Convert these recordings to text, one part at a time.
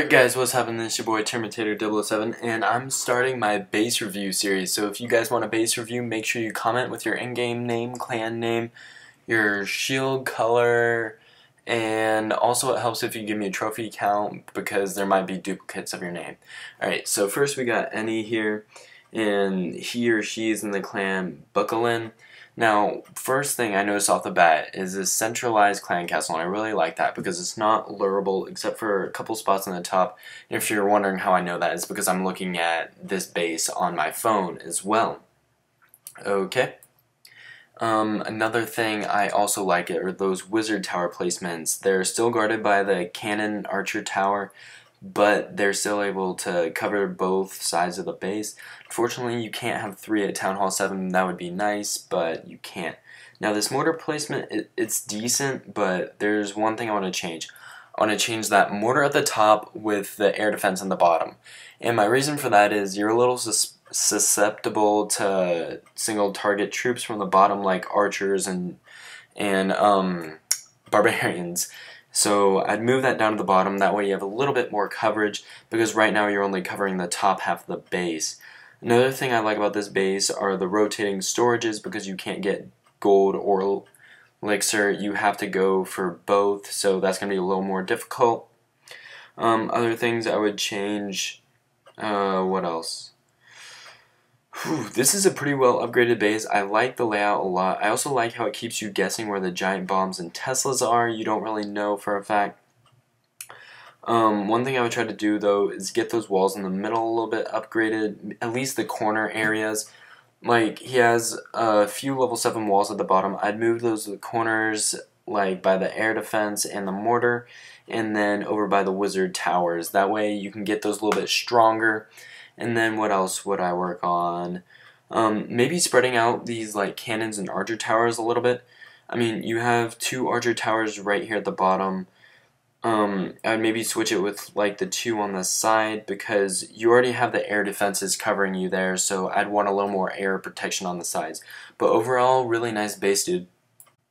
Alright guys, what's happening? It's your boy Terminator007 and I'm starting my base review series. So if you guys want a base review, make sure you comment with your in-game name, clan name, your shield color, and also it helps if you give me a trophy count because there might be duplicates of your name. Alright, so first we got Annie here, and he or she is in the clan Buckalin. Now, first thing I noticed off the bat is this centralized clan castle, and I really like that because it's not lurable except for a couple spots on the top. And if you're wondering how I know that, it's because I'm looking at this base on my phone as well. Okay. Another thing I also like are those wizard tower placements. They're still guarded by the cannon archer tower, but they're still able to cover both sides of the base. Unfortunately, you can't have 3 at Town Hall 7. That would be nice, but you can't. Now, this mortar placement, it's decent, but there's one thing I want to change. I want to change that mortar at the top with the air defense on the bottom. And my reason for that is you're a little susceptible to single target troops from the bottom, like archers and barbarians. So I'd move that down to the bottom, that way you have a little bit more coverage, because right now you're only covering the top half of the base. Another thing I like about this base are the rotating storages, because you can't get gold or elixir, you have to go for both, so that's going to be a little more difficult. Other things I would change, what else? This is a pretty well upgraded base. I like the layout a lot. I also like how it keeps you guessing where the giant bombs and Teslas are. You don't really know for a fact. One thing I would try to do though is get those walls in the middle a little bit upgraded, at least the corner areas. Like, he has a few level 7 walls at the bottom. I'd move those to the corners, like by the air defense and the mortar, and then over by the wizard towers. That way you can get those a little bit stronger. And then what else would I work on? Maybe spreading out these like cannons and archer towers a little bit. I mean, you have 2 archer towers right here at the bottom. I'd maybe switch it with like the 2 on the side, because you already have the air defenses covering you there, so I'd want a little more air protection on the sides. But overall, really nice base, dude.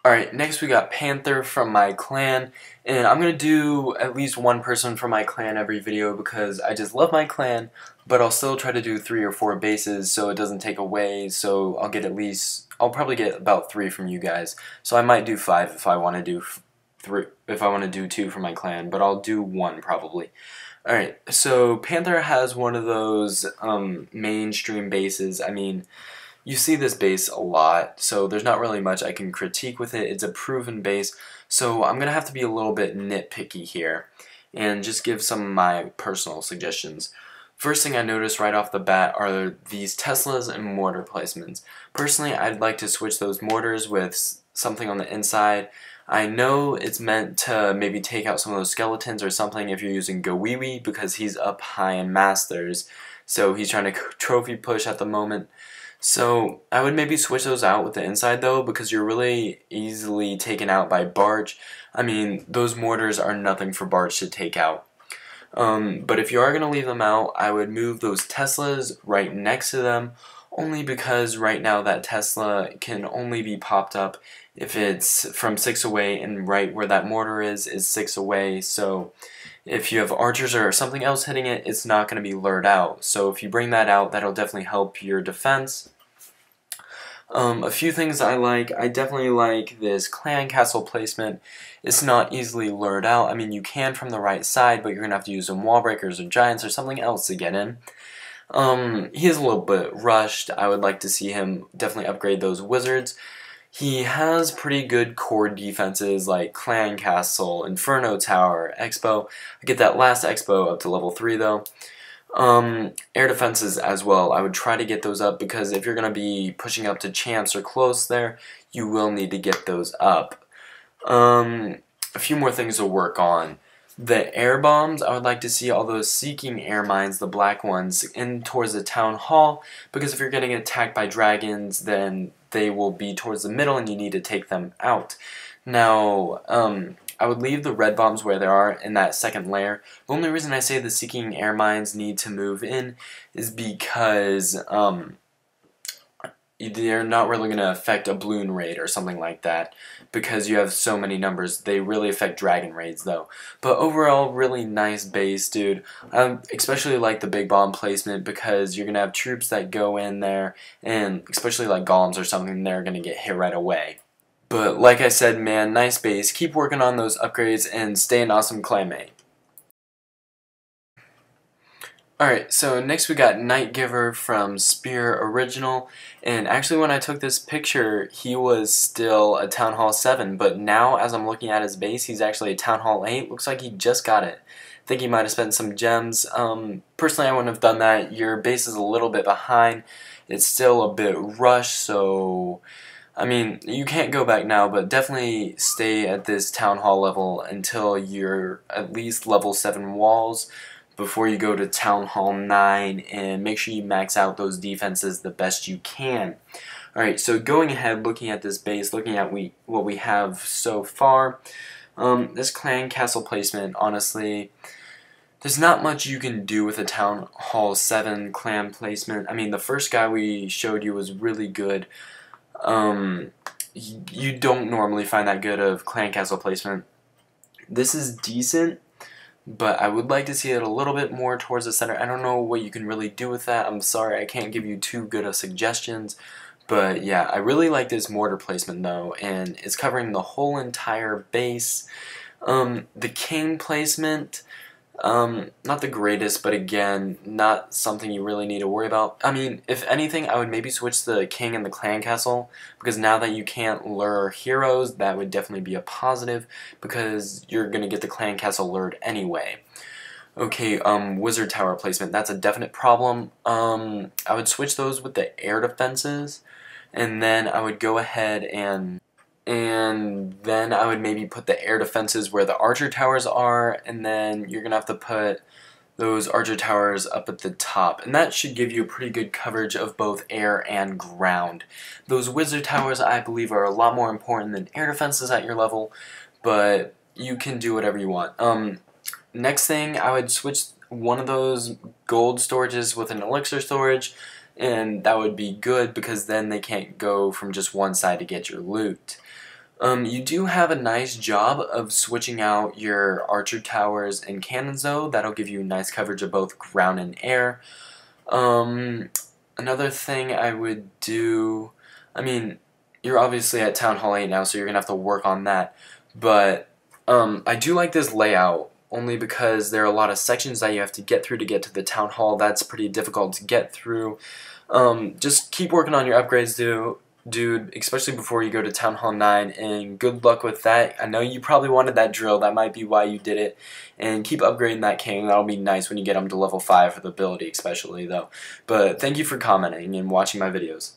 Alright, next we got Panther from my clan, and I'm going to do at least one person from my clan every video because I just love my clan, but I'll still try to do 3 or 4 bases so it doesn't take away, so I'll probably get about 3 from you guys. So I might do 5 if I want to do 3, if I want to do 2 from my clan, but I'll do 1 probably. Alright, so Panther has one of those mainstream bases. I mean, you see this base a lot, so there's not really much I can critique with it. It's a proven base, so I'm going to have to be a little bit nitpicky here and just give some of my personal suggestions. First thing I noticed right off the bat are these Teslas and mortar placements. Personally, I'd like to switch those mortars with something on the inside. I know it's meant to maybe take out some of those skeletons or something if you're using Gowiwi, because he's up high in Masters, so he's trying to trophy push at the moment. So I would maybe switch those out with the inside though, because you're really easily taken out by Barch. I mean, those mortars are nothing for Barch to take out. But if you are going to leave them out, I would move those Teslas right next to them, only because right now that Tesla can only be popped up if it's from 6 away, and right where that mortar is 6 away, so if you have archers or something else hitting it, it's not going to be lured out. So if you bring that out, that'll definitely help your defense. A few things I definitely like this clan castle placement. It's not easily lured out. I mean, you can from the right side, but you're going to have to use some wall breakers or giants or something else to get in. He is a little bit rushed. I would like to see him definitely upgrade those wizards. He has pretty good core defenses like Clan Castle, Inferno Tower, Expo. I get that last Expo up to level 3 though. Air defenses as well. I would try to get those up, because if you're going to be pushing up to champs or close there, you will need to get those up. A few more things to work on. The air bombs, I would like to see all those seeking air mines, the black ones, in towards the town hall, because if you're getting attacked by dragons, then they will be towards the middle and you need to take them out. Now, I would leave the red bombs where they are in that second layer. The only reason I say the seeking air mines need to move in is because they're not really going to affect a balloon raid or something like that because you have so many numbers. They really affect dragon raids though. But overall, really nice base, dude. Especially like the big bomb placement because you're going to have troops that go in there, and especially like golems or something, they're going to get hit right away. But like I said, man, nice base. Keep working on those upgrades and stay an awesome clanmate. Alright, so next we got Night Giver from Spear Original, and actually when I took this picture, he was still a Town Hall 7, but now as I'm looking at his base, he's actually a Town Hall 8. Looks like he just got it. I think he might have spent some gems. Personally, I wouldn't have done that. Your base is a little bit behind. It's still a bit rushed, so I mean, you can't go back now, but definitely stay at this Town Hall level until you're at least level 7 walls before you go to Town Hall 9, and make sure you max out those defenses the best you can. Alright, so going ahead, looking at this base, looking at what we have so far, this clan castle placement, honestly, there's not much you can do with a Town Hall 7 clan placement. I mean, the first guy we showed you was really good. You don't normally find that good of clan castle placement. This is decent, but I would like to see it a little bit more towards the center. I don't know what you can really do with that. I'm sorry, I can't give you too good of suggestions. But yeah, I really like this mortar placement though, and it's covering the whole entire base. The king placement, not the greatest, but again, not something you really need to worry about. I mean, if anything, I would maybe switch the king and the clan castle, because now that you can't lure heroes, that would definitely be a positive, because you're going to get the clan castle lured anyway. Okay, wizard tower placement, that's a definite problem. I would switch those with the air defenses, and then I would go ahead and then I would maybe put the air defenses where the archer towers are, and then you're going to have to put those archer towers up at the top. And that should give you a pretty good coverage of both air and ground. Those wizard towers, I believe, are a lot more important than air defenses at your level, but you can do whatever you want. Next thing, I would switch one of those gold storages with an elixir storage, and that would be good because then they can't go from just one side to get your loot. You do have a nice job of switching out your archer towers and cannons though. That'll give you nice coverage of both ground and air. Another thing I would do, I mean, you're obviously at Town Hall 8 now, so you're going to have to work on that. But I do like this layout, only because there are a lot of sections that you have to get through to get to the Town Hall. That's pretty difficult to get through. Just keep working on your upgrades, dude, especially before you go to Town Hall 9, and good luck with that. I know you probably wanted that drill, that might be why you did it, and keep upgrading that king. That'll be nice when you get him to level 5 for the ability especially though. But thank you for commenting and watching my videos.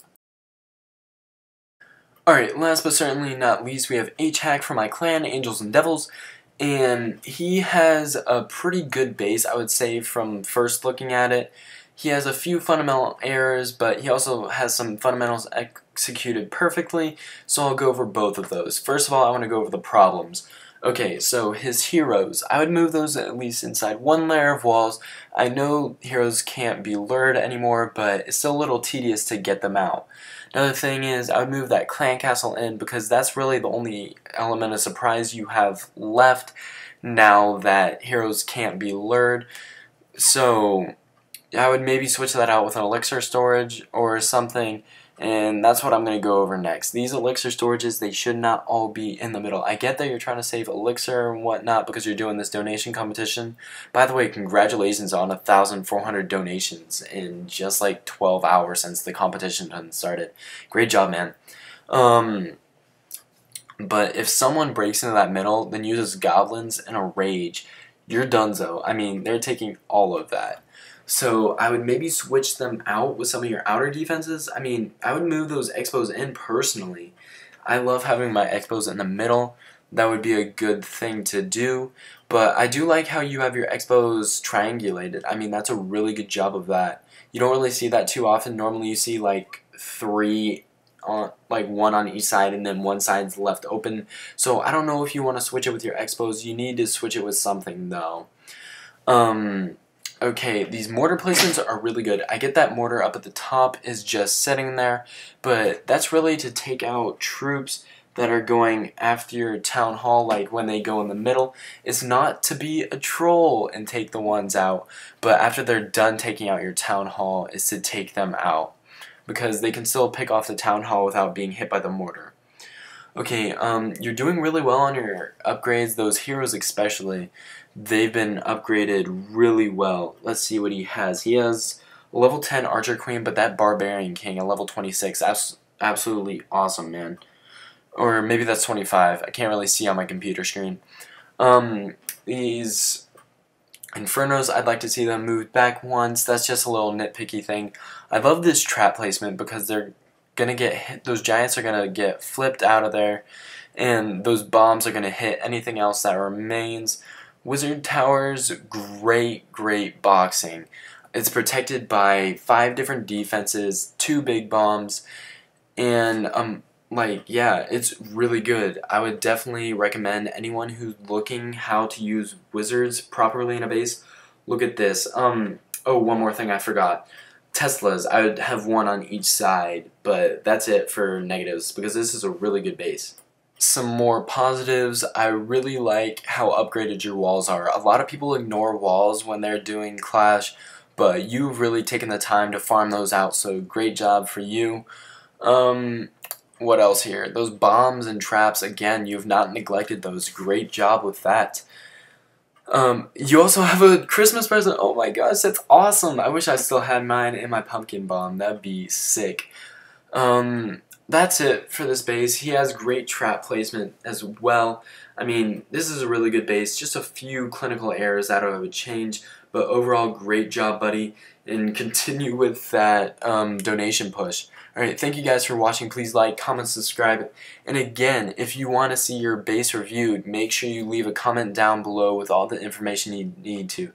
Alright, last but certainly not least, we have H-Hack from my clan, Angels and Devils, and he has a pretty good base, I would say, from first looking at it. He has a few fundamental errors, but he also has some fundamentals executed perfectly, so I'll go over both of those. First of all, I want to go over the problems. Okay, so his heroes. I would move those at least inside one layer of walls. I know heroes can't be lured anymore, but it's still a little tedious to get them out. Another thing is, I would move that clan castle in, because that's really the only element of surprise you have left now that heroes can't be lured. So I would maybe switch that out with an elixir storage or something, and that's what I'm going to go over next. These elixir storages, they should not all be in the middle. I get that you're trying to save elixir and whatnot because you're doing this donation competition. By the way, congratulations on 1,400 donations in just like 12 hours since the competition started. Great job, man. But if someone breaks into that middle, then uses goblins and a rage, you're donezo. I mean, they're taking all of that. So I would maybe switch them out with some of your outer defenses. I mean, I would move those expos in personally. I love having my expos in the middle. That would be a good thing to do. But I do like how you have your expos triangulated. I mean, that's a really good job of that. You don't really see that too often. Normally you see like 3 on, like 1 on each side, and then one side's left open. So I don't know if you want to switch it with your expos. You need to switch it with something though. Okay, these mortar placements are really good. I get that mortar up at the top is just sitting there, but that's really to take out troops that are going after your town hall, like when they go in the middle. It's not to be a troll and take the ones out, but after they're done taking out your town hall, is to take them out, because they can still pick off the town hall without being hit by the mortar. Okay, you're doing really well on your upgrades, those heroes especially. They've been upgraded really well. Let's see what he has. He has a level 10 Archer Queen, but that Barbarian King, a level 26. That's absolutely awesome, man. Or maybe that's 25. I can't really see on my computer screen. These Infernos, I'd like to see them moved back once. That's just a little nitpicky thing. I love this trap placement because they're gonna get hit. Those giants are gonna get flipped out of there, and those bombs are gonna hit anything else that remains. Wizard Towers, great boxing. It's protected by 5 different defenses, 2 big bombs, and like, yeah, it's really good. I would definitely recommend anyone who's looking how to use wizards properly in a base, look at this. Oh, one more thing I forgot. Teslas, I would have one on each side, but that's it for negatives, because this is a really good base. Some more positives, I really like how upgraded your walls are. A lot of people ignore walls when they're doing Clash, but you've really taken the time to farm those out, so great job for you. What else here? Those bombs and traps, again, you've not neglected those. Great job with that. You also have a Christmas present. Oh my gosh, that's awesome. I wish I still had mine in my pumpkin bomb. That'd be sick. That's it for this base. He has great trap placement as well. I mean, this is a really good base. Just a few clinical errors that I would change, but overall, great job, buddy. And continue with that donation push. Alright, thank you guys for watching. Please like, comment, subscribe. And again, if you want to see your base reviewed, make sure you leave a comment down below with all the information you need to.